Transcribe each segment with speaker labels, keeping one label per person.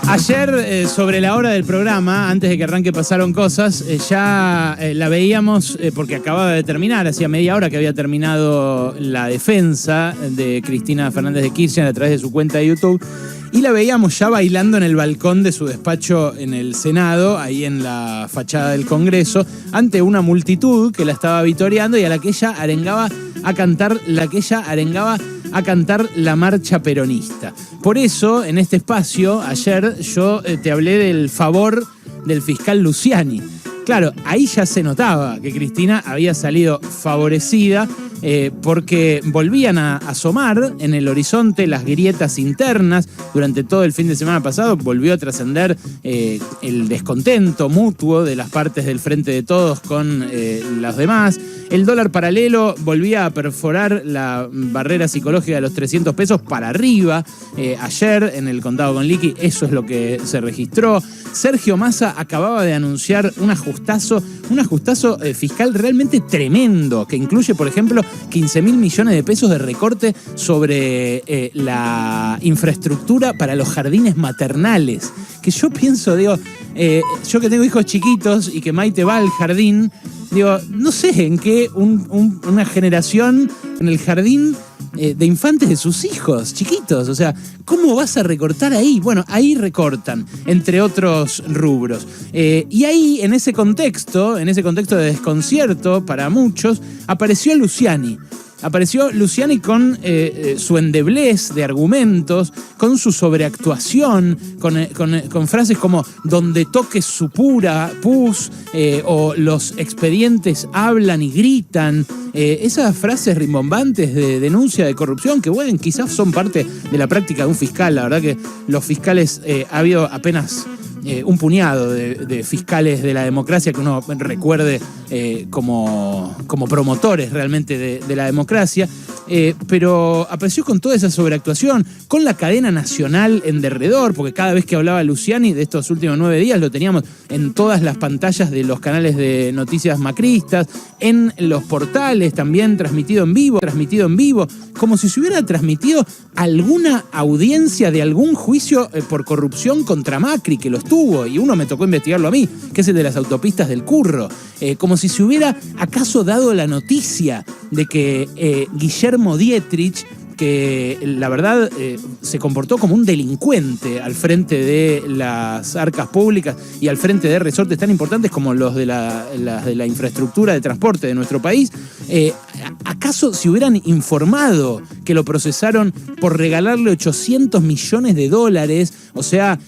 Speaker 1: Ayer, sobre la hora del programa, antes de que arranque pasaron cosas, ya la veíamos porque acababa de terminar, hacía media hora que había terminado la defensa de Cristina Fernández de Kirchner a través de su cuenta de YouTube, y la veíamos ya bailando en el balcón de su despacho en el Senado, ahí en la fachada del Congreso, ante una multitud que la estaba vitoreando y a la que ella arengaba a cantar, la marcha peronista. Por eso, en este espacio, ayer yo te hablé del favor del fiscal Luciani. Claro, ahí ya se notaba que Cristina había salido favorecida porque volvían a asomar en el horizonte las grietas internas. Durante todo el fin de semana pasado volvió a trascender el descontento mutuo de las partes del Frente de Todos con los demás. El dólar paralelo volvía a perforar la barrera psicológica de los 300 pesos para arriba. Ayer en el contado con liqui eso es lo que se registró. Sergio Massa acababa de anunciar un ajustazo fiscal realmente tremendo, que incluye, por ejemplo, 15.000 millones de pesos de recorte sobre la infraestructura para los jardines maternales. Que yo pienso, digo, yo que tengo hijos chiquitos y que Maite va al jardín, digo, no sé en qué una generación en el jardín de infantes de sus hijos chiquitos, o sea, ¿cómo vas a recortar ahí? Bueno, ahí recortan, entre otros rubros. Y ahí, en ese contexto de desconcierto para muchos, apareció Luciani. Apareció Luciani con su endeblez de argumentos, con su sobreactuación, con frases como donde toque su pura pus, o los expedientes hablan y gritan. Esas frases rimbombantes de denuncia de corrupción que, bueno, quizás son parte de la práctica de un fiscal. La verdad que los fiscales, ha habido apenas un puñado de fiscales de la democracia que uno recuerde como promotores realmente de la democracia, pero apareció con toda esa sobreactuación, con la cadena nacional en derredor, porque cada vez que hablaba Luciani de estos últimos 9 días lo teníamos en todas las pantallas de los canales de noticias macristas, en los portales también transmitido en vivo, como si se hubiera transmitido alguna audiencia de algún juicio por corrupción contra Macri, que los tuvo, y uno me tocó investigarlo a mí, que es el de las autopistas del Curro, como si se hubiera acaso dado la noticia de que Guillermo Dietrich, que la verdad se comportó como un delincuente al frente de las arcas públicas y al frente de resortes tan importantes como los de la infraestructura de transporte de nuestro país, ¿acaso se hubieran informado que lo procesaron por regalarle 800 millones de dólares, o sea,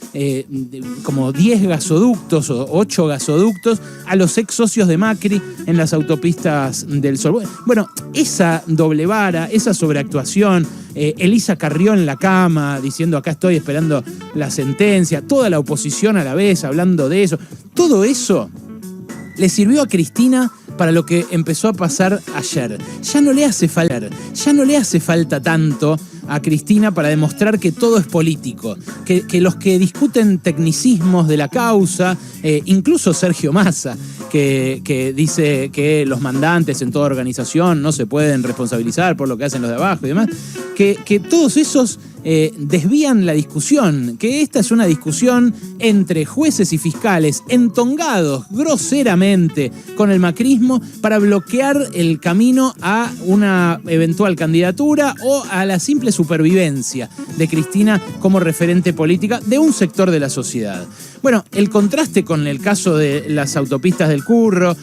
Speaker 1: como 10 gasoductos o 8 gasoductos a los ex socios de Macri en las autopistas del Sol? Bueno, esa doble vara, esa sobreactuación, Elisa Carrió en la cama diciendo acá estoy esperando la sentencia, toda la oposición a la vez hablando de eso, todo eso le sirvió a Cristina para lo que empezó a pasar ayer. Ya no le hace falta tanto a Cristina para demostrar que todo es político, que los que discuten tecnicismos de la causa, incluso Sergio Massa, que dice que los mandantes en toda organización no se pueden responsabilizar por lo que hacen los de abajo y demás, que todos esos desvían la discusión, que esta es una discusión entre jueces y fiscales entongados groseramente con el macrismo para bloquear el camino a una eventual candidatura o a la simple supervivencia de Cristina como referente política de un sector de la sociedad. Bueno, el contraste con el caso de las autopistas del Curro,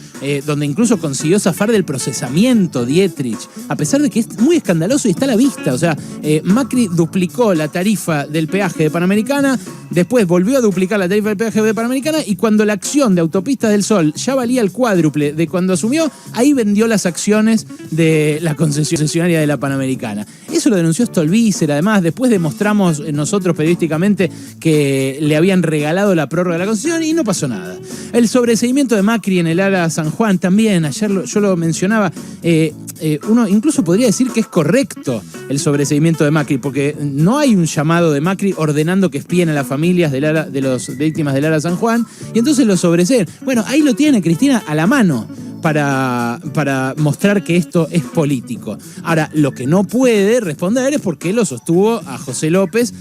Speaker 1: donde incluso consiguió zafar del procesamiento Dietrich, a pesar de que es muy escandaloso y está a la vista. O sea, Macri duplicó la tarifa del peaje de Panamericana, después volvió a duplicar la tarifa del peaje de Panamericana, y cuando la acción de Autopistas del Sol ya valía el cuádruple de cuando asumió, ahí vendió las acciones de la concesionaria de la Panamericana. Eso lo denunció Stolbizer. Además, después demostramos nosotros periodísticamente que le habían regalado la prórroga de la concesión y no pasó nada. El sobreseimiento de Macri en el ARA San Juan también, ayer yo lo mencionaba, uno incluso podría decir que es correcto el sobreseimiento de Macri, porque no hay un llamado de Macri ordenando que espíen a las familias de las víctimas del ARA San Juan, y entonces lo sobreseen. Bueno, ahí lo tiene Cristina a la mano para mostrar que esto es político. Ahora, lo que no puede responder es por qué lo sostuvo a José López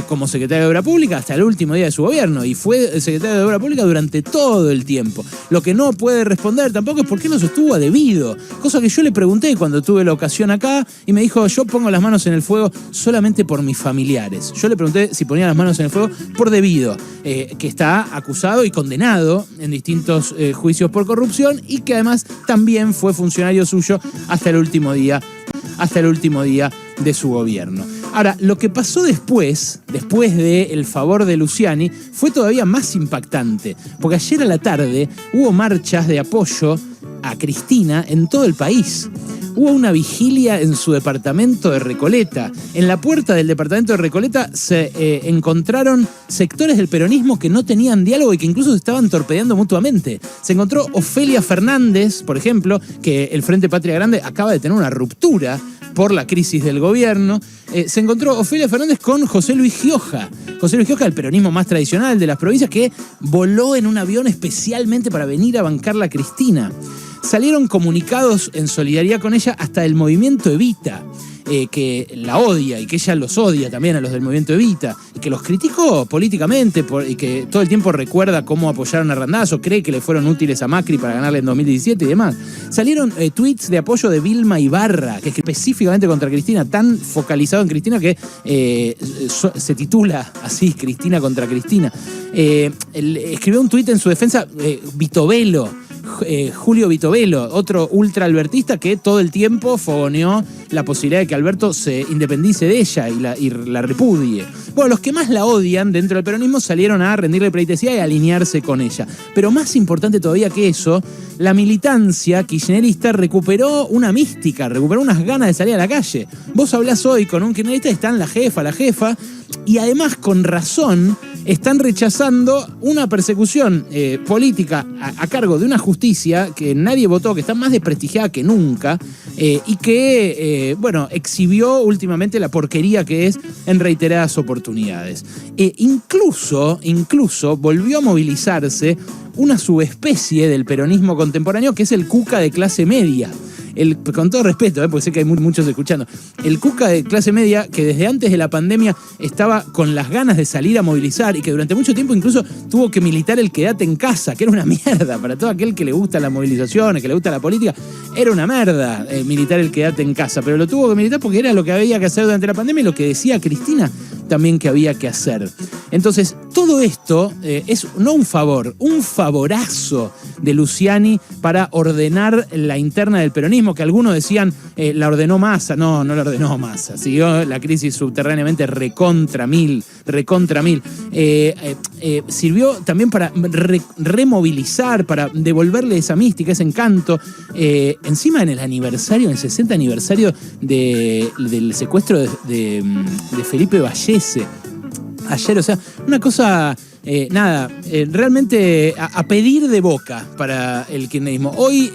Speaker 1: como secretario de Obra Pública hasta el último día de su gobierno, y fue secretario de Obra Pública durante todo el tiempo. Lo que no puede responder tampoco es por qué no sostuvo a debido, cosa que yo le pregunté cuando tuve la ocasión acá, y me dijo: yo pongo las manos en el fuego solamente por mis familiares. Yo le pregunté si ponía las manos en el fuego por debido, que está acusado y condenado en distintos juicios por corrupción, y que además también fue funcionario suyo hasta el último día de su gobierno. Ahora, lo que pasó después del favor de Luciani, fue todavía más impactante, porque ayer a la tarde hubo marchas de apoyo a Cristina en todo el país. Hubo una vigilia en su departamento de Recoleta. En la puerta del departamento de Recoleta se encontraron sectores del peronismo que no tenían diálogo y que incluso se estaban torpedeando mutuamente. Se encontró Ofelia Fernández, por ejemplo, que el Frente Patria Grande acaba de tener una ruptura por la crisis del gobierno. Se encontró Ofelia Fernández con José Luis Gioja. José Luis Gioja, el peronismo más tradicional de las provincias, que voló en un avión especialmente para venir a bancarla a Cristina. Salieron comunicados en solidaridad con ella hasta el movimiento Evita, que la odia y que ella los odia también a los del movimiento Evita, y que los criticó políticamente y que todo el tiempo recuerda cómo apoyaron a Randazzo, cree que le fueron útiles a Macri para ganarle en 2017 y demás. Salieron tweets de apoyo de Vilma Ibarra, que es específicamente contra Cristina, tan focalizado en Cristina que se titula así: Cristina contra Cristina. Escribió un tuit en su defensa Julio Vitovelo, otro ultraalbertista que todo el tiempo fogoneó la posibilidad de que Alberto se independice de ella y la repudie. Bueno, los que más la odian dentro del peronismo salieron a rendirle pleitesía y a alinearse con ella. Pero más importante todavía que eso, la militancia kirchnerista recuperó una mística, recuperó unas ganas de salir a la calle. Vos hablás hoy con un kirchnerista y están la jefa, y además con razón están rechazando una persecución política a cargo de una justicia que nadie votó, que está más desprestigiada que nunca, y que, exhibió últimamente la porquería que es en reiteradas oportunidades. Incluso volvió a movilizarse una subespecie del peronismo contemporáneo, que es el Cuca de clase media. Con todo respeto, porque sé que hay muchos escuchando, el Cuca de clase media, que desde antes de la pandemia estaba con las ganas de salir a movilizar y que durante mucho tiempo incluso tuvo que militar el quédate en casa, que era una mierda para todo aquel que le gusta la movilización, que le gusta la política. Era una merda militar el quédate en casa, pero lo tuvo que militar porque era lo que había que hacer durante la pandemia y lo que decía Cristina también que había que hacer. Entonces, todo esto es no un favor, un favorazo de Luciani para ordenar la interna del peronismo, que algunos decían la ordenó Massa. No la ordenó Massa. Siguió la crisis subterráneamente recontra mil. Sirvió también para removilizar, para devolverle esa mística, ese encanto. Encima en el 60 aniversario del secuestro de Felipe Vallese. Ayer, o sea, una cosa, realmente a pedir de boca para el kirchnerismo. Hoy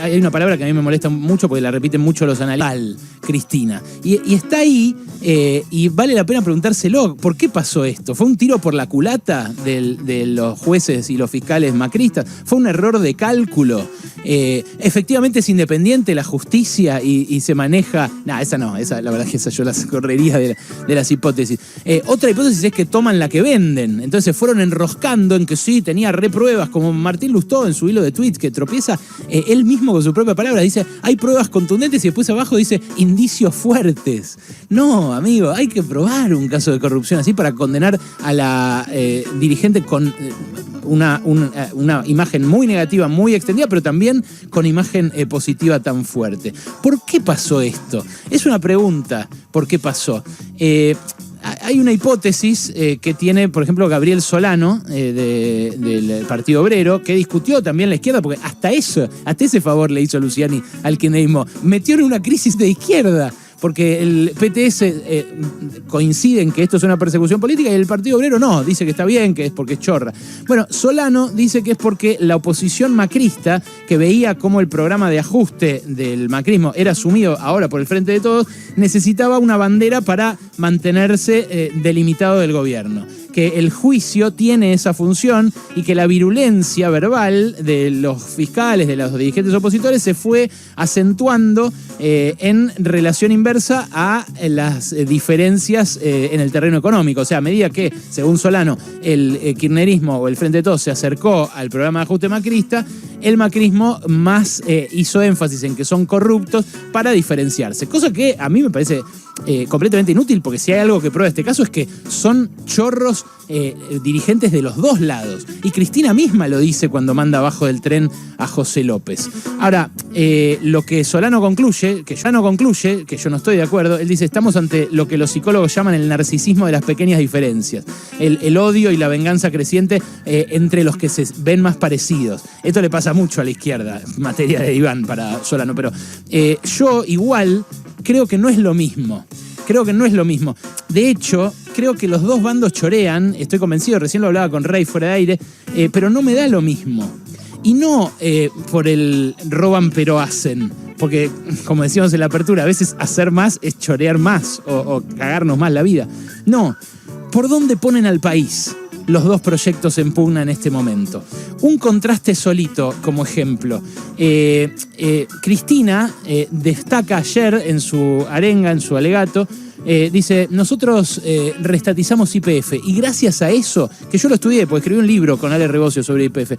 Speaker 1: hay una palabra que a mí me molesta mucho porque la repiten mucho los analistas, Cristina. Y está ahí, y vale la pena preguntárselo, ¿por qué pasó esto? ¿Fue un tiro por la culata de los jueces y los fiscales macristas? ¿Fue un error de cálculo? Efectivamente es independiente la justicia y se maneja... la verdad es que esa yo las correría de las hipótesis. Otra hipótesis es que toman la que venden. Entonces se fueron enroscando en que sí, tenía repruebas, como Martín Lustó en su hilo de tweets, que tropieza él mismo con su propia palabra. Dice, hay pruebas contundentes, y después abajo dice, indicios fuertes. No, amigo, hay que probar un caso de corrupción así para condenar a la dirigente con... Una imagen muy negativa, muy extendida, pero también con imagen positiva tan fuerte. ¿Por qué pasó esto? Es una pregunta, ¿por qué pasó? Hay una hipótesis que tiene, por ejemplo, Gabriel Solano, del Partido Obrero, que discutió también la izquierda, porque hasta ese favor le hizo Luciani al kirchnerismo. Metió en una crisis de izquierda, porque el PTS coincide en que esto es una persecución política y el Partido Obrero no, dice que está bien, que es porque es chorra. Bueno, Solano dice que es porque la oposición macrista, que veía cómo el programa de ajuste del macrismo era asumido ahora por el Frente de Todos, necesitaba una bandera para mantenerse delimitado del gobierno. que el juicio tiene esa función y que la virulencia verbal de los fiscales, de los dirigentes opositores, se fue acentuando en relación inversa a las diferencias en el terreno económico. O sea, a medida que, según Solano, el kirchnerismo o el Frente de Todos se acercó al programa de ajuste macrista, el macrismo más hizo énfasis en que son corruptos para diferenciarse. Cosa que a mí me parece completamente inútil, porque si hay algo que prueba este caso es que son chorros dirigentes de los dos lados. Y Cristina misma lo dice cuando manda abajo del tren a José López. Ahora, lo que Solano concluye, que yo no estoy de acuerdo, él dice, estamos ante lo que los psicólogos llaman el narcisismo de las pequeñas diferencias. El odio y la venganza creciente entre los que se ven más parecidos. Esto le pasa mucho a la izquierda, materia de Iván para Solano, pero yo igual creo que no es lo mismo. De hecho, creo que los dos bandos chorean, estoy convencido, recién lo hablaba con Rey fuera de aire, pero no me da lo mismo. Y no por el roban pero hacen, porque como decíamos en la apertura, a veces hacer más es chorear más o cagarnos más la vida. No, ¿por dónde ponen al país los dos proyectos en pugna en este momento? Un contraste solito como ejemplo. Cristina destaca ayer en su arenga, en su alegato, dice, nosotros restatizamos YPF y gracias a eso, que yo lo estudié porque escribí un libro con Ale Rebocio sobre YPF,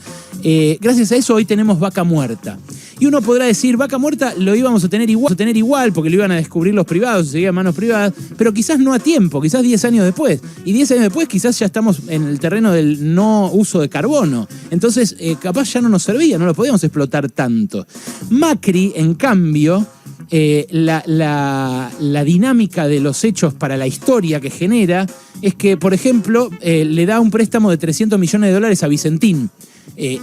Speaker 1: gracias a eso hoy tenemos vaca muerta. Y uno podrá decir, vaca muerta lo íbamos a tener igual porque lo iban a descubrir los privados, seguía en manos privadas, pero quizás no a tiempo, quizás 10 años después. Y 10 años después quizás ya estamos en el terreno del no uso de carbono. Entonces, capaz ya no nos servía, no lo podíamos explotar tanto. Macri, en cambio, la dinámica de los hechos para la historia que genera es que, por ejemplo, le da un préstamo de $300 millones a Vicentín.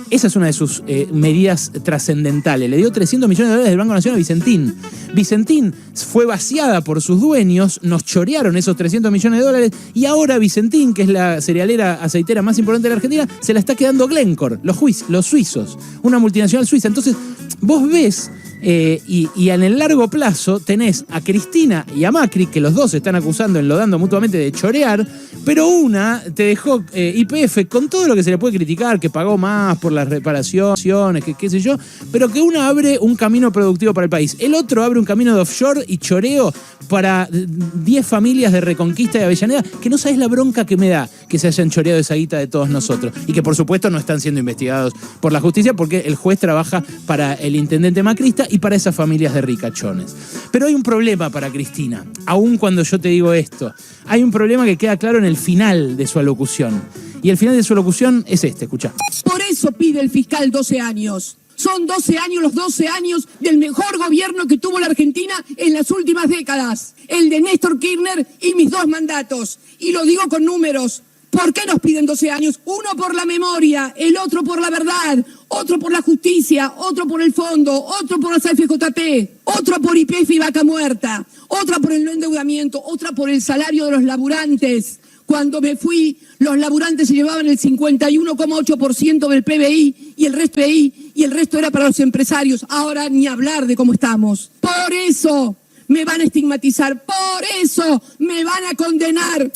Speaker 1: Esa es una de sus medidas trascendentales. Le dio $300 millones del Banco Nación a Vicentín. Vicentín fue vaciada por sus dueños, nos chorearon esos $300 millones y ahora Vicentín, que es la cerealera aceitera más importante de la Argentina, se la está quedando Glencore, los suizos, una multinacional suiza. Entonces, vos ves... y en el largo plazo tenés a Cristina y a Macri, que los dos se están acusando, enlodando mutuamente de chorear, pero una te dejó YPF con todo lo que se le puede criticar, que pagó más por las reparaciones, que qué sé yo, pero que una abre un camino productivo para el país. El otro abre un camino de offshore y choreo para 10 familias de Reconquista y Avellaneda, que no sabés la bronca que me da que se hayan choreado esa guita de todos nosotros. Y que por supuesto no están siendo investigados por la justicia porque el juez trabaja para el intendente macrista y para esas familias de ricachones. Pero hay un problema para Cristina, aun cuando yo te digo esto. Hay un problema que queda claro en el final de su alocución. Y el final de su alocución es este, escuchá.
Speaker 2: Por eso pide el fiscal 12 años. Son 12 años, los 12 años del mejor gobierno que tuvo la Argentina en las últimas décadas. El de Néstor Kirchner y mis 2 mandatos. Y lo digo con números. ¿Por qué nos piden 12 años? Uno por la memoria, el otro por la verdad, otro por la justicia, otro por el fondo, otro por la CFJP, otro por YPF y vaca muerta, otra por el no endeudamiento, otra por el salario de los laburantes. Cuando me fui, los laburantes se llevaban el 51,8% del PBI y el resto era para los empresarios. Ahora ni hablar de cómo estamos. Por eso me van a estigmatizar, por eso me van a condenar.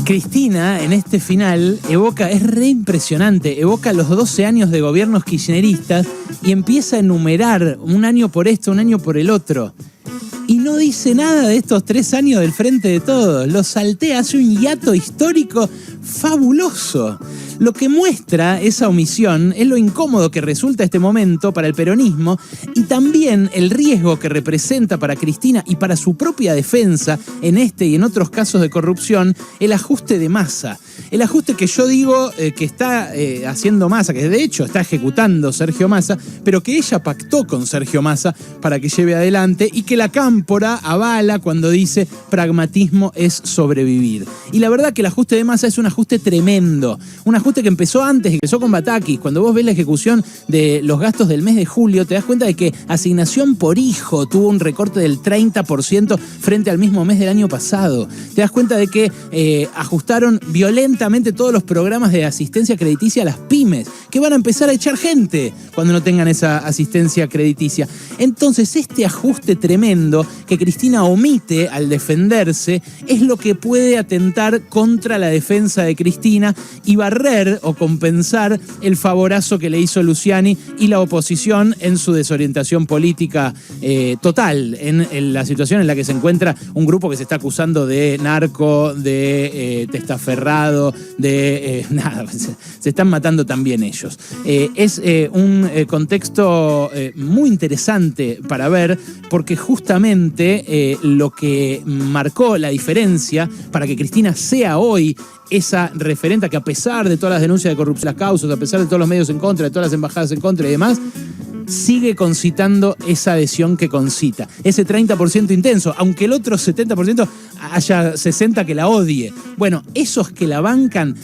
Speaker 1: Cristina, en este final, es re impresionante, evoca los 12 años de gobiernos kirchneristas y empieza a enumerar un año por esto, un año por el otro. Y no dice nada de estos 3 años del Frente de Todos. Lo saltea, hace un hiato histórico fabuloso. Lo que muestra esa omisión es lo incómodo que resulta este momento para el peronismo y también el riesgo que representa para Cristina y para su propia defensa en este y en otros casos de corrupción, el ajuste de Massa. El ajuste que yo digo que está haciendo Massa, que de hecho está ejecutando Sergio Massa, pero que ella pactó con Sergio Massa para que lleve adelante y que la cámpora avala cuando dice pragmatismo es sobrevivir. Y la verdad que el ajuste de Massa es un ajuste tremendo, un ajuste que empezó antes, que empezó con Batakis. Cuando vos ves la ejecución de los gastos del mes de julio, te das cuenta de que asignación por hijo tuvo un recorte del 30% frente al mismo mes del año pasado. Te das cuenta de que ajustaron violentamente todos los programas de asistencia crediticia a las pymes, que van a empezar a echar gente cuando no tengan esa asistencia crediticia. Entonces, este ajuste tremendo jurídico que Cristina omite al defenderse es lo que puede atentar contra la defensa de Cristina y barrer o compensar el favorazo que le hizo Luciani y la oposición en su desorientación política total, en la situación en la que se encuentra un grupo que se está acusando de narco, de testaferrado, de nada, se están matando también ellos. Es un contexto muy interesante para ver, porque justamente lo que marcó la diferencia para que Cristina sea hoy esa referenta que, a pesar de todas las denuncias de corrupción, las causas, a pesar de todos los medios en contra, de todas las embajadas en contra y demás, sigue concitando esa adhesión que concita. Ese 30% intenso, aunque el otro 70% haya 60% que la odie. Bueno, esos que la bancan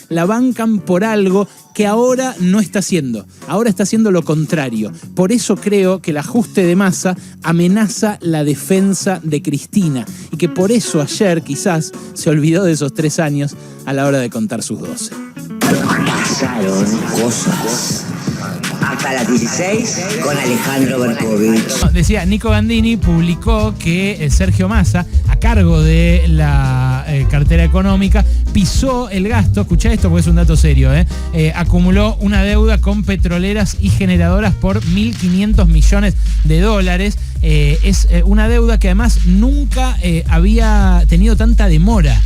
Speaker 1: por algo que ahora no está haciendo. Ahora está haciendo lo contrario. Por eso creo que el ajuste de masa amenaza la defensa de Cristina y que por eso ayer quizás se olvidó de esos 3 años a la hora de contar sus 12.
Speaker 3: Pasaron cosas. Hasta las 16 con Alejandro Berkovich.
Speaker 1: Decía, Nico Gandini publicó que Sergio Massa, a cargo de la cartera económica, pisó el gasto, escuchá esto porque es un dato serio, acumuló una deuda con petroleras y generadoras por 1.500 millones de dólares. Es una deuda que además nunca había tenido tanta demora.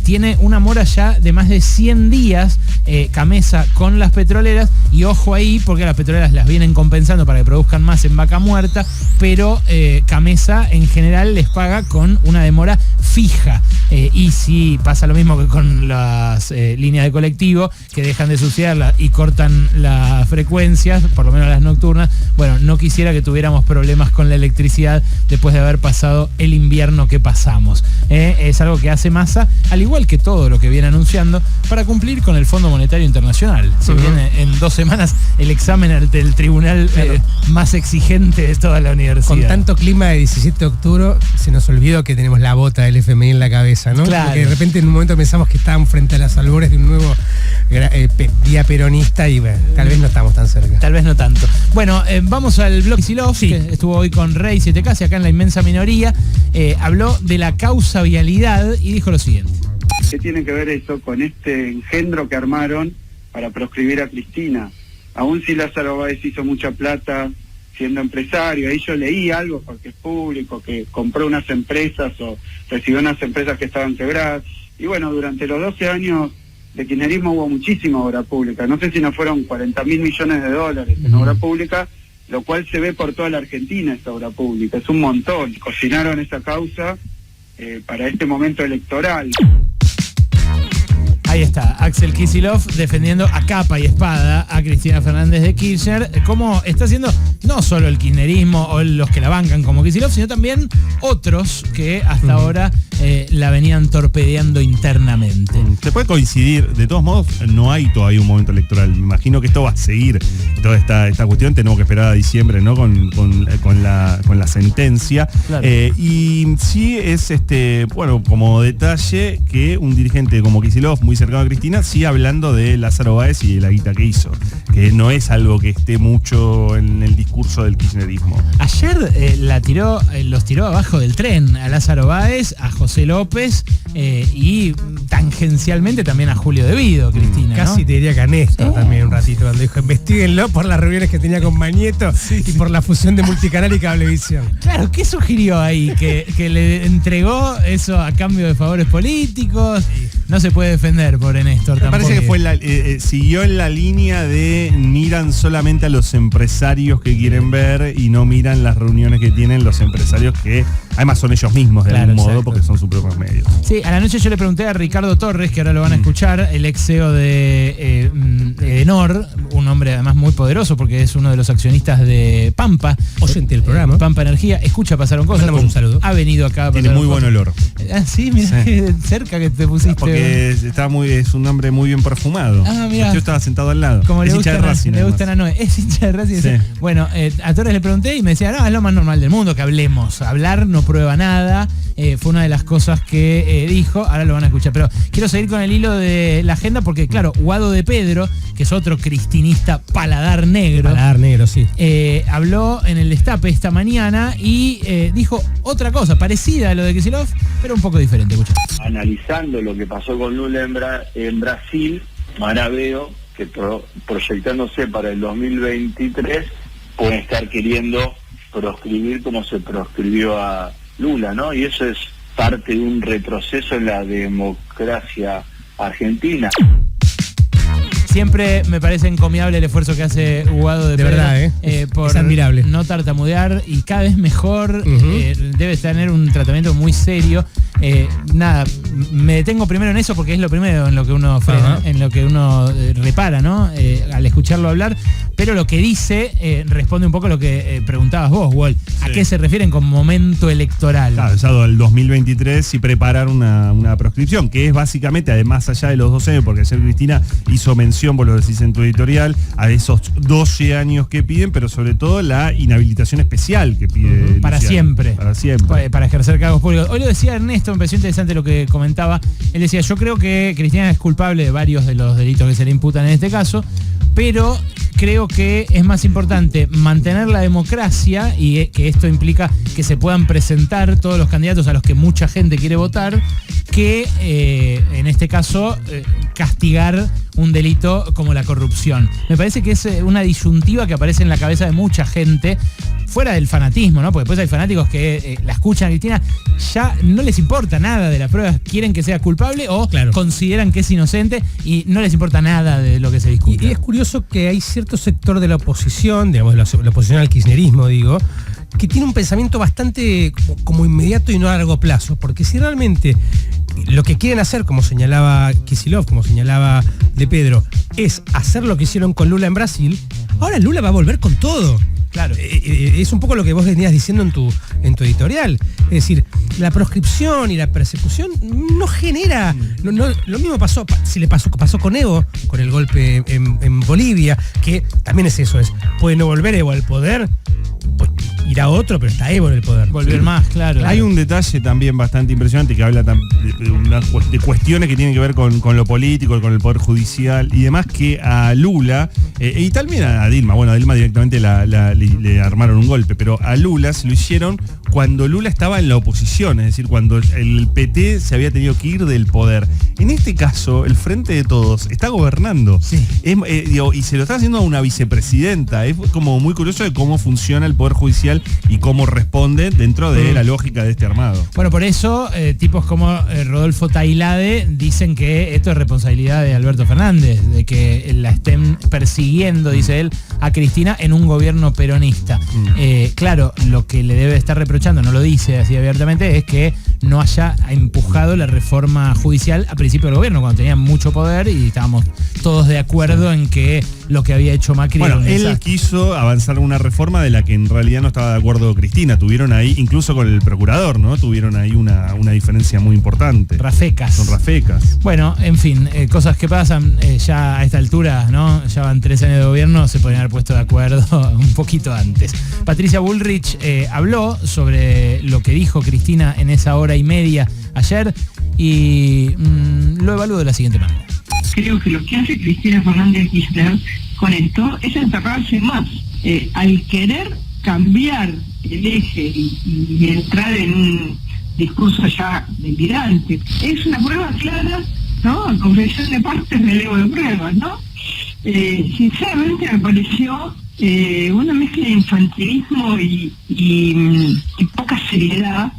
Speaker 1: Tiene una mora ya de más de 100 días Camesa con las petroleras, y ojo ahí porque las petroleras las vienen compensando para que produzcan más en Vaca Muerta, pero Camesa en general les paga con una demora fija, y si pasa lo mismo que con las líneas de colectivo, que dejan de subsidiarla y cortan las frecuencias, por lo menos las nocturnas. Bueno, no quisiera que tuviéramos problemas con la electricidad después de haber pasado el invierno que pasamos. Es algo que hace Massa, al igual que todo lo que viene anunciando, para cumplir con el Fondo Monetario Internacional. Se viene en 2 semanas el examen ante el tribunal más exigente de toda la universidad.
Speaker 4: Con tanto clima de 17 de octubre, se nos olvidó que tenemos la bota del FMI en la cabeza, ¿no?
Speaker 1: Claro.
Speaker 4: Porque de repente en un momento pensamos que estábamos frente a los albores de un nuevo día peronista y bueno, tal vez no estamos tan cerca.
Speaker 1: Tal vez no tanto. Bueno, vamos al blog Kicillof, que estuvo hoy con Rey 7K, acá en La Inmensa Minoría. Habló de la causa vialidad y dijo lo siguiente.
Speaker 5: ¿Qué tiene que ver eso con este engendro que armaron para proscribir a Cristina? Aún si Lázaro Báez hizo mucha plata siendo empresario, ahí yo leí algo porque es público, que compró unas empresas o recibió unas empresas que estaban quebradas. Y bueno, durante los 12 años de kirchnerismo hubo muchísima obra pública. No sé si no fueron 40.000 millones de dólares en obra pública, lo cual se ve por toda la Argentina, esa obra pública. Es un montón. Cocinaron esa causa para este momento electoral.
Speaker 1: Ahí está, Axel Kicillof defendiendo a capa y espada a Cristina Fernández de Kirchner, como está haciendo no solo el kirchnerismo o los que la bancan como Kicillof, sino también otros que hasta ahora la venían torpedeando internamente.
Speaker 6: Se puede coincidir, de todos modos no hay todavía un momento electoral. Me imagino que esto va a seguir, toda esta cuestión. Tenemos que esperar a diciembre, ¿no? con la sentencia.
Speaker 1: Claro.
Speaker 6: Y sí es bueno, como detalle que un dirigente como Kicillof, muy cercano a Cristina, sigue hablando de Lázaro Báez y de la guita que hizo, que no es algo que esté mucho en el discurso del kirchnerismo.
Speaker 1: Ayer los tiró abajo del tren a Lázaro Báez, a José López y tangencialmente también a Julio De Vido, Cristina, ¿no?
Speaker 4: Casi te diría que a Néstor también un ratito, cuando dijo investíguenlo por las reuniones que tenía con Mañeto y por la fusión de Multicanal y Cablevisión.
Speaker 1: Claro, ¿qué sugirió ahí? ¿Que le entregó eso a cambio de favores políticos? No se puede defender, pobre Néstor.
Speaker 6: Me
Speaker 1: tampoco.
Speaker 6: parece que fue siguió en la línea de miran solamente a los empresarios que quieren ver y no miran las reuniones que tienen los empresarios que además son ellos mismos de algún modo, porque son sus propios medios.
Speaker 1: Sí, a la noche yo le pregunté a Ricardo Torres, que ahora lo van a escuchar, el ex CEO de Edenor, un hombre además muy poderoso porque es uno de los accionistas de Pampa.
Speaker 4: Oyente del programa.
Speaker 1: Pampa Energía. Escucha, pasaron cosas.
Speaker 4: Mandamos un saludo.
Speaker 1: Ha venido acá.
Speaker 6: Tiene muy buen olor.
Speaker 1: Ah, sí, mira, qué cerca que te pusiste.
Speaker 6: Porque es un hombre muy bien perfumado.
Speaker 1: Ah, mira.
Speaker 6: Yo estaba sentado al lado.
Speaker 1: Como
Speaker 6: es
Speaker 1: le
Speaker 6: hincha de Racing.
Speaker 1: le gustan a Noé. Es hincha de Racing.
Speaker 6: Sí.
Speaker 1: Bueno, a Torres le pregunté y me decía, no, es lo más normal del mundo que hablemos. Hablar no prueba nada. Fue una de las cosas que dijo. Ahora lo van a escuchar. Pero quiero seguir con el hilo de la agenda porque, claro, Guado de Pedro, que es otro cristinista paladar negro.
Speaker 4: Paladar negro, sí.
Speaker 1: Habló en el Destape esta mañana y dijo otra cosa, parecida a lo de Kicillof, pero un poco diferente. Escucha.
Speaker 7: Analizando lo que pasó con Lula en Brasil, ahora veo que proyectándose para el 2023 pueden estar queriendo proscribir como se proscribió a Lula, ¿no? Y eso es parte de un retroceso en la democracia argentina.
Speaker 1: Siempre me parece encomiable el esfuerzo que hace Guado de Pedro,
Speaker 4: verdad,
Speaker 1: por
Speaker 4: es admirable.
Speaker 1: No tartamudear y cada vez mejor. Debe tener un tratamiento muy serio. Nada, me detengo primero en eso porque es lo primero en lo que uno frena, en lo que uno repara, ¿no? Al escucharlo hablar. Pero lo que dice responde un poco a lo que preguntabas vos, Wall. ¿A qué se refieren con momento electoral?
Speaker 6: Claro, ya el 2023 y preparar una proscripción, que es básicamente, además allá de los 12 años, porque ayer Cristina hizo mención, vos lo decís en tu editorial, a esos 12 años que piden, pero sobre todo la inhabilitación especial que pide
Speaker 1: para
Speaker 6: Luciani.
Speaker 1: siempre.
Speaker 6: Para siempre.
Speaker 1: Para ejercer cargos públicos. Hoy lo decía Ernesto, me pareció interesante lo que comentaba. Él decía, yo creo que Cristina es culpable de varios de los delitos que se le imputan en este caso, pero creo que es más importante mantener la democracia y que esto implica que se puedan presentar todos los candidatos a los que mucha gente quiere votar, que en este caso castigar un delito como la corrupción. Me parece que es una disyuntiva que aparece en la cabeza de mucha gente, fuera del fanatismo, ¿no? Porque después hay fanáticos que la escuchan a Cristina, ya no les importa nada de las pruebas, quieren que sea culpable o consideran que es inocente y no les importa nada de lo que se discute.
Speaker 4: Y es curioso que hay cierto sector de la oposición, digamos, la oposición al kirchnerismo, digo, que tiene un pensamiento bastante como inmediato y no a largo plazo, porque si realmente lo que quieren hacer, como señalaba Kicillof, como señalaba De Pedro, es hacer lo que hicieron con Lula en Brasil, ahora Lula va a volver con todo. Claro, es un poco lo que vos venías diciendo en tu editorial. Es decir, la proscripción y la persecución no genera... lo mismo pasó con Evo, con el golpe en Bolivia, que también es eso, puede no volver Evo al poder, pues irá otro, pero está Evo en el poder.
Speaker 1: Volver más, claro.
Speaker 6: Hay un detalle también bastante impresionante que habla de cuestiones que tienen que ver con lo político, con el poder judicial y demás, que a Lula, y también a Dilma, bueno, a Dilma directamente le armaron un golpe, pero a Lula se lo hicieron cuando Lula estaba en la oposición, es decir, cuando el PT se había tenido que ir del poder. En este caso, el Frente de Todos está gobernando. Sí. Y se lo está haciendo a una vicepresidenta. Es como muy curioso de cómo funciona el poder judicial y cómo responde dentro de la lógica de este armado.
Speaker 1: Bueno, por eso tipos como Rodolfo Tailade dicen que esto es responsabilidad de Alberto Fernández, de que la estén persiguiendo, dice él, a Cristina en un gobierno peronista. Claro, lo que le debe estar reprochando, no lo dice así abiertamente, es que no haya empujado la reforma judicial a principio del gobierno, cuando tenía mucho poder y estábamos todos de acuerdo en que lo que había hecho Macri era un desastre.
Speaker 6: Él quiso avanzar una reforma de la que en realidad no estaba de acuerdo Cristina. Tuvieron ahí, incluso con el procurador, ¿no? Tuvieron ahí una diferencia muy importante.
Speaker 1: Rafecas.
Speaker 6: Son rafecas.
Speaker 1: Bueno, en fin, cosas que pasan ya a esta altura, ¿no? Ya van 3 años de gobierno, se podrían haber puesto de acuerdo un poquito antes. Patricia Bullrich habló sobre lo que dijo Cristina en esa hora y media ayer y lo evaluó de la siguiente manera.
Speaker 8: Creo que lo que hace Cristina Fernández de Kirchner con esto es encerrarse más. Al querer cambiar el eje y entrar en un discurso ya delirante, es una prueba clara, ¿no? Confesión de partes, relevo de pruebas, ¿no? Sinceramente me pareció una mezcla de infantilismo y poca seriedad.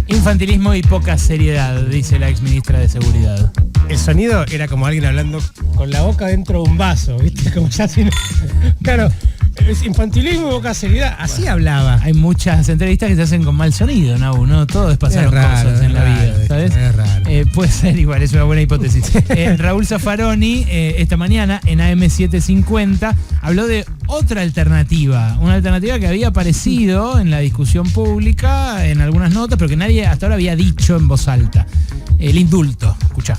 Speaker 1: Infantilismo y poca seriedad, dice la exministra de Seguridad.
Speaker 4: El sonido era como alguien hablando con la boca dentro de un vaso, ¿viste? Como ya sin... Claro, es infantilismo y poca seriedad, así hablaba.
Speaker 1: Hay muchas entrevistas que se hacen con mal sonido, ¿no? Todos pasaron cosas en la vida, ¿sabes?
Speaker 4: Es raro.
Speaker 1: Puede ser igual, es una buena hipótesis. Raúl Zaffaroni, esta mañana en AM750, habló de otra alternativa, una alternativa que había aparecido en la discusión pública, en algunas notas, pero que nadie hasta ahora había dicho en voz alta. El indulto, escuchá.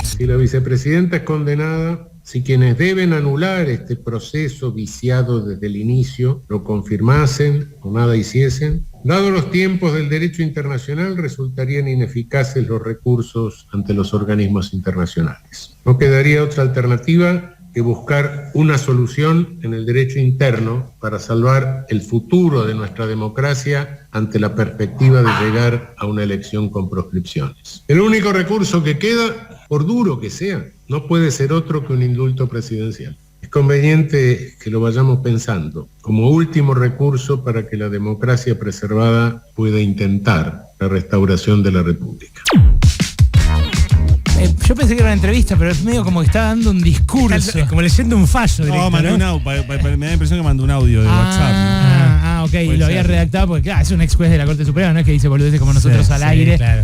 Speaker 9: Si la vicepresidenta es condenada, si quienes deben anular este proceso viciado desde el inicio lo confirmasen o nada hiciesen, Dados los tiempos del derecho internacional, resultarían ineficaces los recursos ante los organismos internacionales. No quedaría otra alternativa que buscar una solución en el derecho interno para salvar el futuro de nuestra democracia ante la perspectiva de llegar a una elección con proscripciones. El único recurso que queda, por duro que sea, no puede ser otro que un indulto presidencial. Es conveniente que lo vayamos pensando como último recurso para que la democracia preservada pueda intentar la restauración de la República.
Speaker 1: Yo pensé que era una entrevista, pero es medio como que está dando un discurso.
Speaker 4: Como leyendo un fallo.
Speaker 6: No, mandó un audio, me da la impresión que mandó un audio de WhatsApp.
Speaker 1: Ok, y lo había redactado porque es un ex juez de la Corte Suprema, no es que dice boludeces como nosotros al aire. Claro.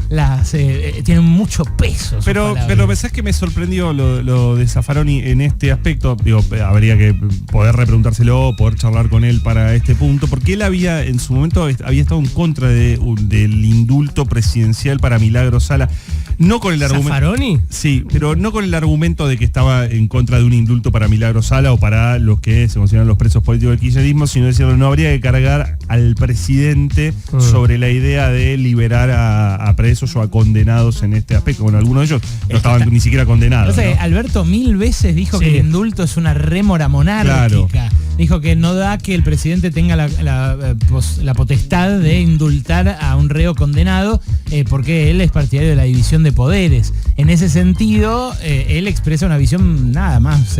Speaker 1: Tienen mucho peso.
Speaker 6: Pero pensás que me sorprendió lo de Zaffaroni en este aspecto. Digo, habría que poder repreguntárselo, poder charlar con él para este punto, porque él había, en su momento, había estado en contra del indulto presidencial para Milagros Sala. No con el argumento.
Speaker 4: ¿Zaffaroni?
Speaker 6: Sí, pero no con el argumento de que estaba en contra de un indulto para Milagros Sala o para los que se consideran los presos políticos del kirchnerismo, sino decirlo, no habría que cargar al presidente sobre la idea de liberar a presos o a condenados en este aspecto. Bueno, algunos de ellos no estaban ni siquiera condenados.
Speaker 1: ¿No? Alberto 1000 veces dijo que el indulto es una rémora monárquica. Claro. Dijo que no da que el presidente tenga la potestad de indultar a un reo condenado porque él es partidario de la división de poderes. En ese sentido, él expresa una visión nada más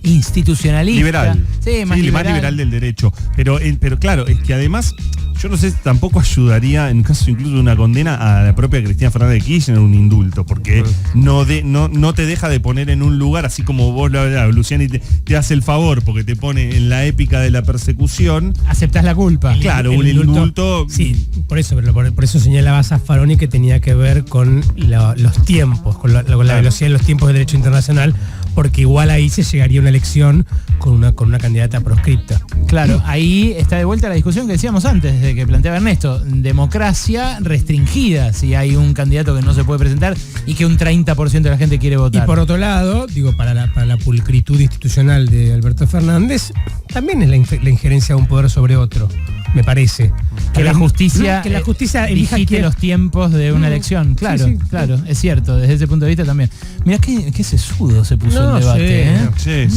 Speaker 1: institucionalista.
Speaker 6: Liberal.
Speaker 1: Sí,
Speaker 6: más liberal del derecho. Pero claro, es que además, yo no sé, tampoco ayudaría, en caso incluso de una condena, a la propia Cristina Fernández de Kirchner un indulto, porque no te deja de poner en un lugar, así como vos, Luciani, te hace el favor, porque te pone en la épica de la persecución.
Speaker 1: Aceptás la culpa.
Speaker 6: Claro, el indulto.
Speaker 4: Sí, por eso señalaba Zaffaroni que tenía que ver con los tiempos, con la velocidad de los tiempos del derecho internacional, porque igual ahí se llegaría a una elección con una candidata proscripta.
Speaker 1: Claro, ahí está de vuelta la discusión que decíamos antes, de que planteaba Ernesto, democracia restringida si hay un candidato que no se puede presentar y que un 30% de la gente quiere votar.
Speaker 4: Y por otro lado, digo, para la pulcritud institucional de Alberto Fernández, también es la injerencia de un poder sobre otro, me parece.
Speaker 1: Que la justicia
Speaker 4: elija
Speaker 1: los tiempos de una elección. Claro, sí, claro, es cierto, desde ese punto de vista también. Mirá qué sesudo se puso el debate.
Speaker 6: Sí.